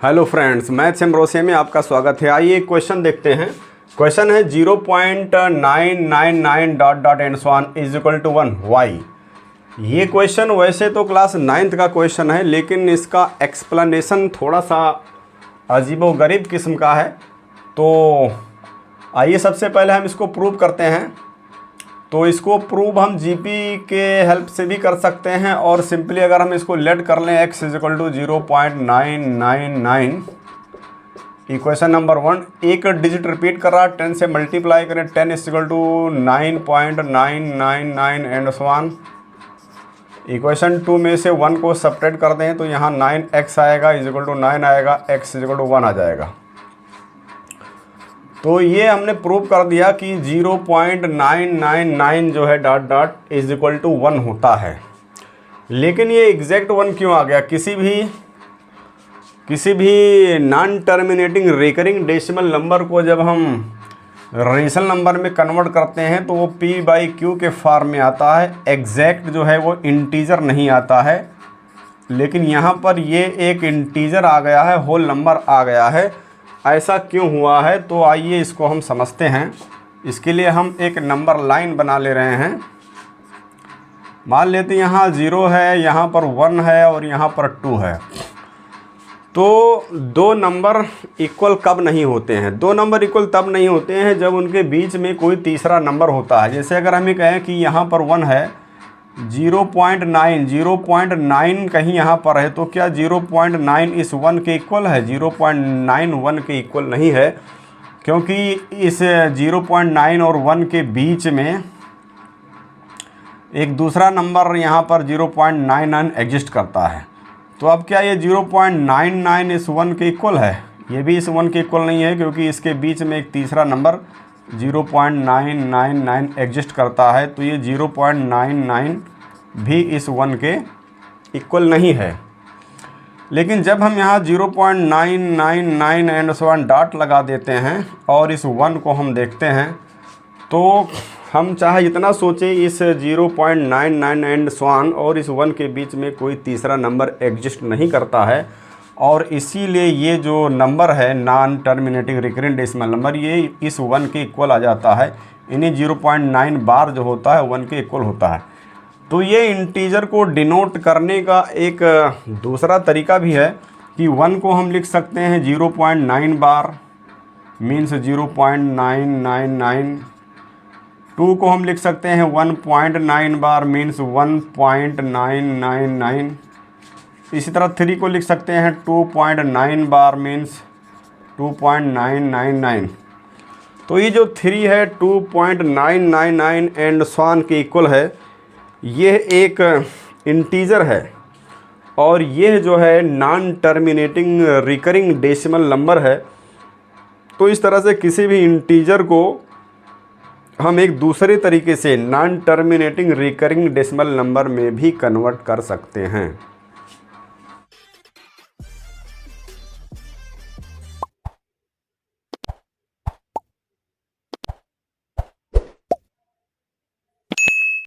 Hello friends, maths ambrosia में आपका स्वागत है। आइए एक क्वेश्चन देखते हैं। क्वेश्चन है 0.999 dot dot and so on is equal to 1 why. ये क्वेश्चन वैसे तो क्लास 9th का क्वेश्चन है, लेकिन इसका एक्सप्लेनेशन थोड़ा सा अजीबोगरीब किस्म का है। तो आइए सबसे पहले हम इसको प्रूव करते हैं। तो इसको प्रूव हम जीपी के हेल्प से भी कर सकते हैं, और सिंपली अगर हम इसको लेट कर लें x is equal to 0.999, equation number 1 एक डिजिट रिपीट कर रहा, 10 से मल्टीप्लाई करें, 10 is equal to 9.999 and so on. Equation 2 में से 1 को सब्ट्रैक्ट कर दें तो यहाँ 9x आएगा इज इक्वल टू 9 आएगा, x इज इक्वल टू 1 आ जाएगा। तो ये हमने प्रूव कर दिया कि 0.999 जो है dot dot is equal to 1 होता है। लेकिन ये एग्जैक्ट 1 क्यों आ गया? किसी भी non terminating recurring decimal number को जब हम रेशनल नंबर में कन्वर्ट करते हैं तो वो p/q के फॉर्म में आता है। एग्जैक्ट जो है वो इंटीजर नहीं आता है, लेकिन यहाँ पर ये एक इंटीजर आ गया है, होल नंबर आ गया है। ऐसा क्यों हुआ है? तो आइए इसको हम समझते हैं। इसके लिए हम एक नंबर लाइन बना ले रहे हैं। मान लेते हैं यहाँ 0 है, यहाँ पर 1 है और यहाँ पर 2 है। तो दो नंबर इक्वल कब नहीं होते हैं? दो नंबर इक्वल तब नहीं होते हैं जब उनके बीच में कोई तीसरा नंबर होता है। जैसे अगर हम ये कहें कि यहाँ पर 1 है, 0.9 कहीं यहाँ पर है, तो क्या 0.9 इस 1 के इक्वल है? 0.91 के इक्वल नहीं है, क्योंकि इस 0.9 और 1 के बीच में एक दूसरा नंबर यहाँ पर 0.99 एग्जिस्ट करता है। तो अब क्या ये 0.99 इस 1 के इक्वल है? ये भी इस 1 के इक्वल नहीं है, क्योंकि इसके बीच में एक तीसरा नंबर 0.999 एग्जिस्ट करता है। तो ये 0.99 भी इस 1 के इक्वल नहीं है। लेकिन जब हम यहाँ 0.999 एंड सो ऑन डॉट लगा देते हैं और इस 1 को हम देखते हैं, तो हम चाहे जितना सोचें इस 0.99 एंड सो ऑन और इस 1 के बीच में कोई तीसरा नंबर एग्जिस्ट नहीं करता है, और इसीलिए ये जो नंबर है non terminating recurrent decimal number, ये इस 1 के इक्वल आ जाता है। इन्हीं 0.9 बार जो होता है 1 के इक्वल होता है। तो ये इंटीजर को डिनोट करने का एक दूसरा तरीका भी है कि 1 को हम लिख सकते हैं 0.9 बार मीन्स 0.999। 2 को हम लिख सकते हैं 1.9 बार मीन्स 1.999। इसी तरह 3 को लिख सकते हैं 2.9 बार मीन्स 2.999। तो ये जो 3 है 2.999 एंड सो ऑन के इक्वल है, ये एक इंटीजर है, और ये जो है non terminating recurring decimal number है। तो इस तरह से किसी भी इंटीजर को हम एक दूसरे तरीके से non terminating recurring decimal number में भी कन्वर्ट कर सकते हैं।